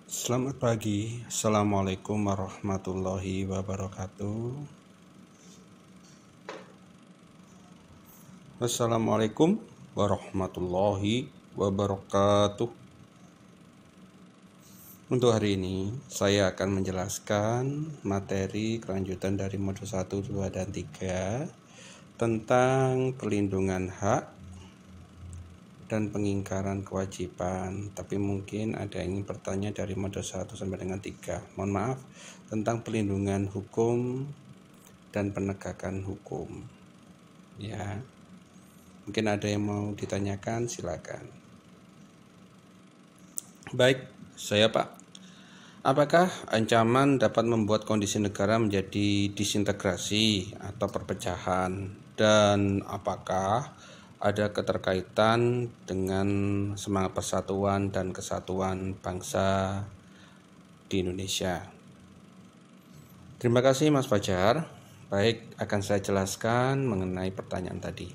Selamat pagi, Assalamualaikum warahmatullahi wabarakatuh. Assalamualaikum warahmatullahi wabarakatuh. Untuk hari ini, saya akan menjelaskan materi kelanjutan dari modul 1, 2, dan 3 tentang perlindungan hak dan pengingkaran kewajiban. Tapi mungkin ada yang ingin bertanya dari modul 1 sampai dengan 3. Mohon maaf, tentang perlindungan hukum dan penegakan hukum. Ya. Mungkin ada yang mau ditanyakan, silakan. Baik, saya Pak. Apakah ancaman dapat membuat kondisi negara menjadi disintegrasi atau perpecahan? Dan apakah ada keterkaitan dengan semangat persatuan dan kesatuan bangsa di Indonesia? Terima kasih Mas Fajar. Baik, akan saya jelaskan mengenai pertanyaan tadi.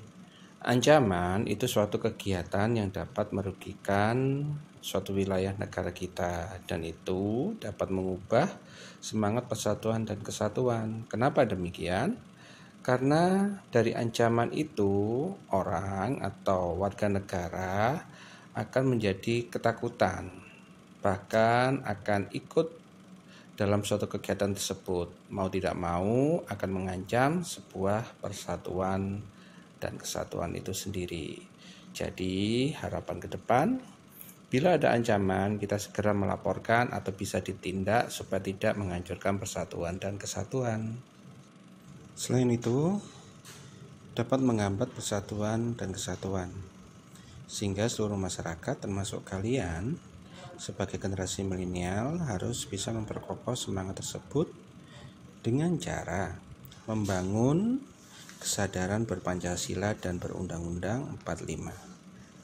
Ancaman itu suatu kegiatan yang dapat merugikan suatu wilayah negara kita, dan itu dapat mengubah semangat persatuan dan kesatuan. Kenapa demikian? Karena dari ancaman itu orang atau warga negara akan menjadi ketakutan, bahkan akan ikut dalam suatu kegiatan tersebut. Mau tidak mau akan mengancam sebuah persatuan dan kesatuan itu sendiri. Jadi harapan ke depan, bila ada ancaman, kita segera melaporkan atau bisa ditindak supaya tidak menghancurkan persatuan dan kesatuan. Selain itu, dapat menghambat persatuan dan kesatuan, sehingga seluruh masyarakat termasuk kalian sebagai generasi milenial harus bisa memperkokoh semangat tersebut dengan cara membangun kesadaran berpancasila dan berundang-undang 45,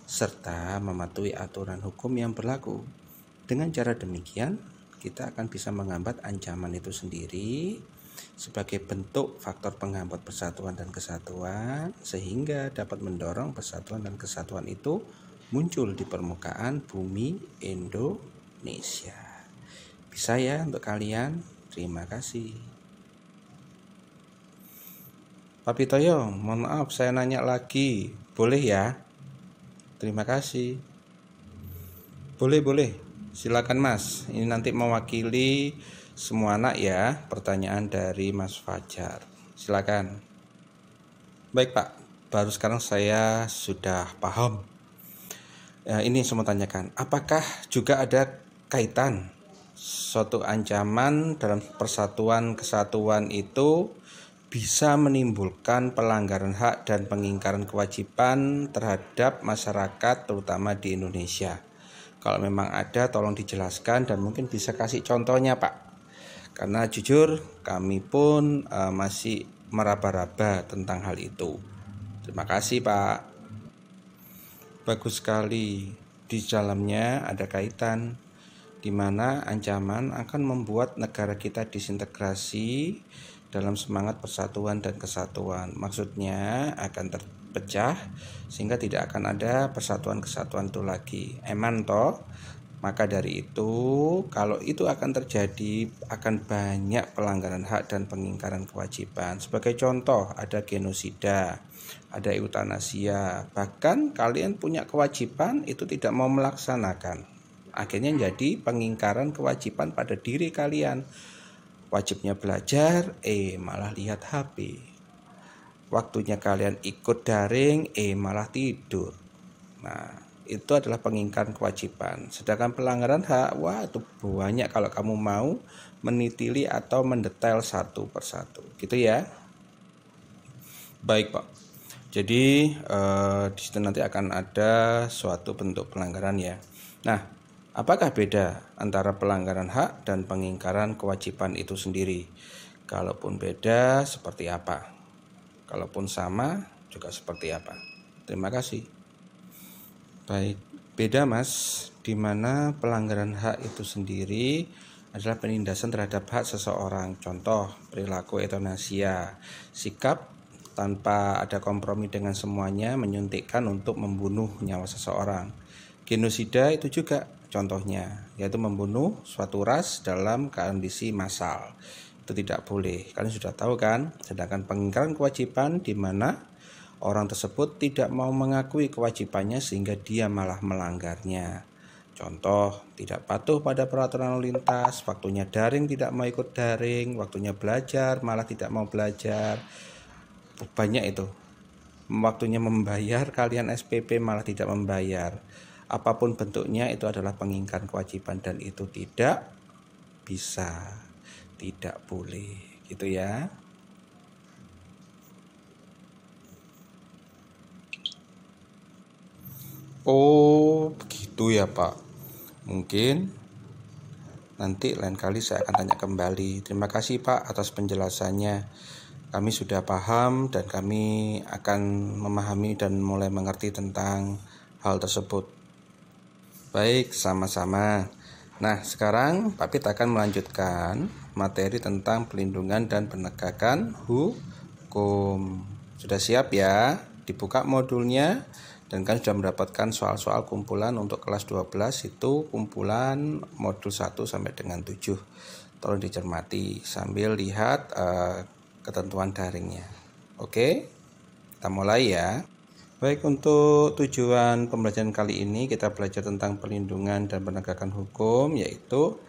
serta mematuhi aturan hukum yang berlaku. Dengan cara demikian, kita akan bisa menghambat ancaman itu sendiri sebagai bentuk faktor penghambat persatuan dan kesatuan, sehingga dapat mendorong persatuan dan kesatuan itu muncul di permukaan bumi Indonesia. Bisa ya untuk kalian? Terima kasih. Pak Pitoyo, mohon maaf saya nanya lagi, boleh ya? Terima kasih. Boleh, silakan Mas. Ini nanti mewakili semua anak ya, pertanyaan dari Mas Fajar. Silakan. Baik Pak, baru sekarang saya sudah paham. Ini saya mau tanyakan, apakah juga ada kaitan suatu ancaman dalam persatuan kesatuan itu bisa menimbulkan pelanggaran hak dan pengingkaran kewajiban terhadap masyarakat terutama di Indonesia? Kalau memang ada, tolong dijelaskan dan mungkin bisa kasih contohnya Pak. Karena jujur kami pun masih meraba-raba tentang hal itu. Terima kasih Pak. Bagus sekali, di dalamnya ada kaitan di mana ancaman akan membuat negara kita disintegrasi dalam semangat persatuan dan kesatuan. Maksudnya akan terpecah sehingga tidak akan ada persatuan kesatuan itu lagi. Eman toh? Maka dari itu, kalau itu akan terjadi, akan banyak pelanggaran hak dan pengingkaran kewajiban. Sebagai contoh, ada genosida, ada eutanasia. Bahkan kalian punya kewajiban itu tidak mau melaksanakan. Akhirnya jadi pengingkaran kewajiban pada diri kalian. Wajibnya belajar, malah lihat HP. Waktunya kalian ikut daring, malah tidur. Nah, itu adalah pengingkaran kewajiban. Sedangkan pelanggaran hak, wah itu banyak kalau kamu mau menitili atau mendetail satu persatu. Gitu ya. Baik Pak. Jadi di situ nanti akan ada suatu bentuk pelanggaran ya. Nah, apakah beda antara pelanggaran hak dan pengingkaran kewajiban itu sendiri? Kalaupun beda, seperti apa? Kalaupun sama, juga seperti apa? Terima kasih. Baik, beda Mas, di mana pelanggaran hak itu sendiri adalah penindasan terhadap hak seseorang. Contoh, perilaku eutanasia, sikap tanpa ada kompromi dengan semuanya, menyuntikkan untuk membunuh nyawa seseorang. Genosida itu juga contohnya, yaitu membunuh suatu ras dalam kondisi massal. Itu tidak boleh. Kalian sudah tahu kan? Sedangkan pengingkaran kewajiban di mana orang tersebut tidak mau mengakui kewajibannya sehingga dia malah melanggarnya. Contoh, tidak patuh pada peraturan lalu lintas, waktunya daring tidak mau ikut daring, waktunya belajar malah tidak mau belajar. Banyak itu. Waktunya membayar kalian SPP malah tidak membayar. Apapun bentuknya itu adalah pengingkaran kewajiban dan itu tidak bisa, tidak boleh, gitu ya. Oh, begitu ya, Pak. Mungkin nanti lain kali saya akan tanya kembali. Terima kasih Pak atas penjelasannya. Kami sudah paham dan kami akan memahami dan mulai mengerti tentang hal tersebut. Baik, sama-sama. Nah, sekarang Pak Pit akan melanjutkan materi tentang pelindungan dan penegakan hukum. Sudah siap ya? Dibuka modulnya. Dan kan sudah mendapatkan soal-soal kumpulan untuk kelas 12 itu kumpulan modul 1 sampai dengan 7. Tolong dicermati sambil lihat ketentuan daringnya. Oke, kita mulai ya. Baik, untuk tujuan pembelajaran kali ini kita belajar tentang perlindungan dan penegakan hukum, yaitu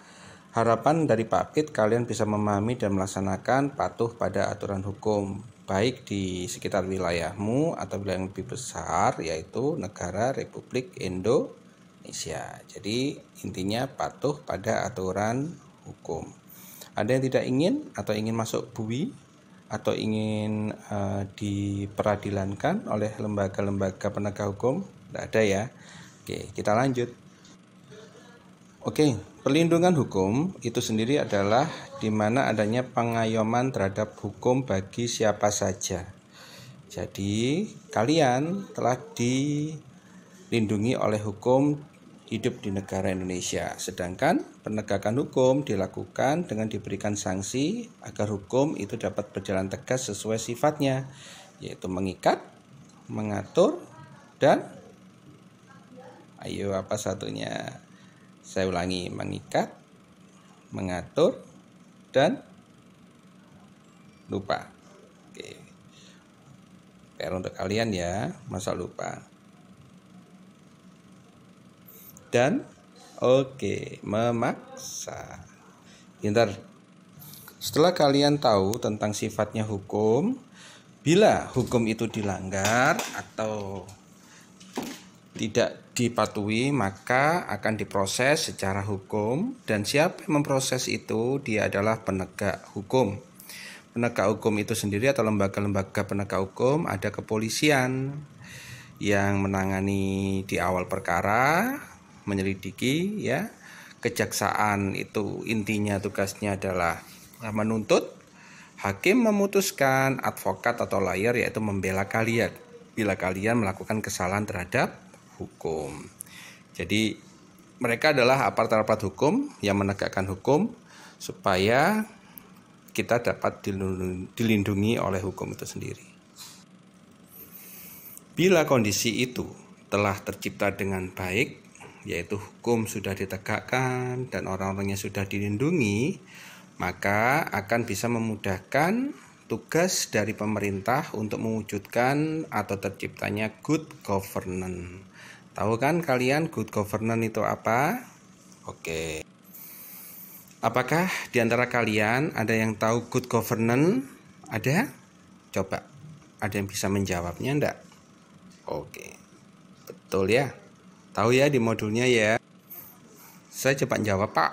harapan dari Pak Pit kalian bisa memahami dan melaksanakan patuh pada aturan hukum, baik di sekitar wilayahmu atau wilayah yang lebih besar, yaitu negara Republik Indonesia. Jadi intinya patuh pada aturan hukum. Ada yang tidak ingin atau ingin masuk BUI atau ingin diperadilankan oleh lembaga-lembaga penegak hukum? Tidak ada ya. Oke, kita lanjut. Oke, perlindungan hukum itu sendiri adalah di mana adanya pengayoman terhadap hukum bagi siapa saja. Jadi, kalian telah dilindungi oleh hukum hidup di negara Indonesia. Sedangkan penegakan hukum dilakukan dengan diberikan sanksi agar hukum itu dapat berjalan tegas sesuai sifatnya, yaitu mengikat, mengatur, dan ayo apa satunya? Saya ulangi, mengikat, mengatur, dan lupa. Oke. PR untuk kalian ya, masa lupa. Dan oke, memaksa. Pintar. Setelah kalian tahu tentang sifatnya hukum, bila hukum itu dilanggar atau tidak dipatuhi, maka akan diproses secara hukum, dan siapa yang memproses itu dia adalah penegak hukum. Penegak hukum itu sendiri atau lembaga-lembaga penegak hukum, ada kepolisian yang menangani di awal perkara, menyelidiki ya. Kejaksaan itu intinya tugasnya adalah menuntut, hakim memutuskan, advokat atau lawyer yaitu membela kalian bila kalian melakukan kesalahan terhadap hukum. Jadi mereka adalah aparat-aparat hukum yang menegakkan hukum supaya kita dapat dilindungi oleh hukum itu sendiri. Bila kondisi itu telah tercipta dengan baik, yaitu hukum sudah ditegakkan dan orang-orangnya sudah dilindungi, maka akan bisa memudahkan tugas dari pemerintah untuk mewujudkan atau terciptanya good governance. Tahu kan kalian good governance itu apa? Oke. Apakah di antara kalian ada yang tahu good governance? Ada? Coba. Ada yang bisa menjawabnya enggak? Oke. Betul ya? Tahu ya di modulnya ya? Saya cepat jawab, Pak.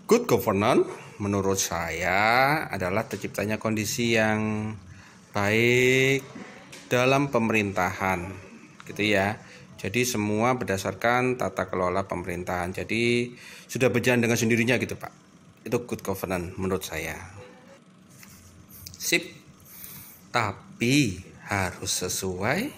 Good governance menurut saya adalah terciptanya kondisi yang baik dalam pemerintahan, gitu ya. Jadi semua berdasarkan tata kelola pemerintahan. Jadi sudah berjalan dengan sendirinya gitu, Pak. Itu good governance menurut saya. Sip. Tapi harus sesuai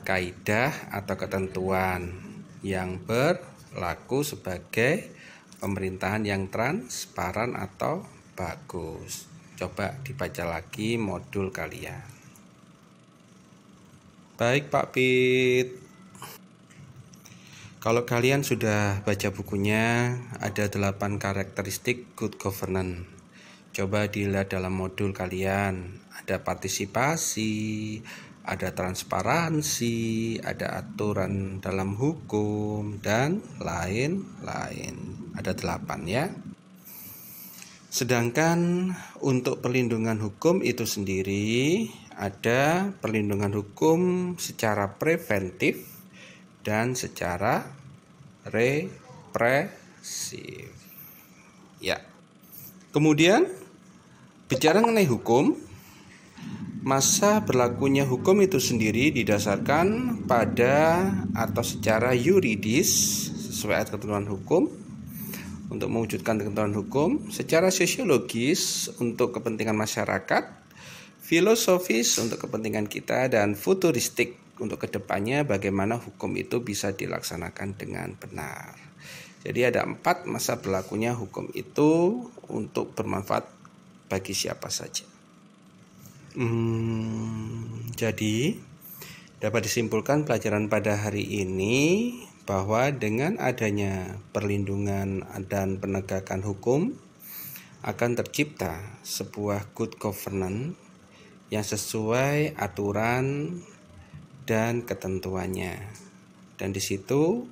kaidah atau ketentuan yang berlaku sebagai pemerintahan yang transparan atau bagus. Coba dibaca lagi modul kalian. Baik Pak Pit. Kalau kalian sudah baca bukunya, ada 8 karakteristik good governance. Coba dilihat dalam modul kalian. Ada partisipasi, ada transparansi, ada aturan dalam hukum, dan lain-lain. Ada 8 ya. Sedangkan untuk perlindungan hukum itu sendiri, ada perlindungan hukum secara preventif dan secara represif. Ya. Kemudian bicara mengenai hukum, masa berlakunya hukum itu sendiri didasarkan pada atau secara yuridis sesuai ayat ketentuan hukum untuk mewujudkan ketentuan hukum, secara sosiologis untuk kepentingan masyarakat, filosofis untuk kepentingan kita, dan futuristik untuk kedepannya bagaimana hukum itu bisa dilaksanakan dengan benar. Jadi ada 4 masa berlakunya hukum itu untuk bermanfaat bagi siapa saja. Jadi dapat disimpulkan pelajaran pada hari ini bahwa dengan adanya perlindungan dan penegakan hukum akan tercipta sebuah good governance yang sesuai aturan dan ketentuannya, dan di situ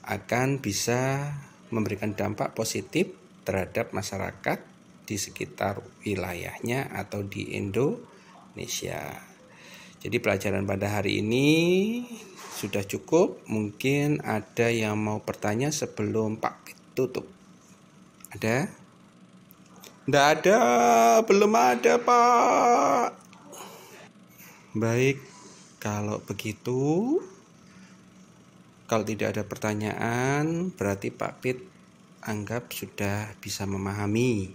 akan bisa memberikan dampak positif terhadap masyarakat di sekitar wilayahnya atau di Indonesia. Jadi pelajaran pada hari ini sudah cukup. Mungkin ada yang mau bertanya sebelum Pak tutup. Ada? Tidak ada, belum ada Pak. Baik, kalau begitu, kalau tidak ada pertanyaan, berarti Pak Pit anggap sudah bisa memahami.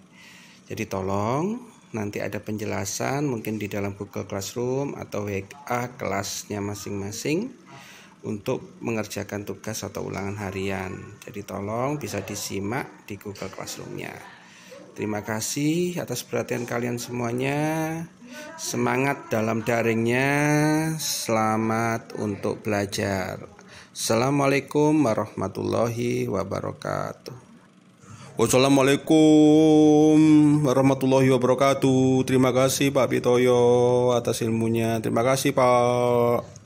Jadi tolong nanti ada penjelasan mungkin di dalam Google Classroom atau WA kelasnya masing-masing untuk mengerjakan tugas atau ulangan harian. Jadi tolong bisa disimak di Google Classroom-nya. Terima kasih atas perhatian kalian semuanya. Semangat dalam daringnya. Selamat untuk belajar. Assalamualaikum warahmatullahi wabarakatuh. Wassalamualaikum warahmatullahi wabarakatuh. Terima kasih Pak Pitoyo atas ilmunya. Terima kasih Pak.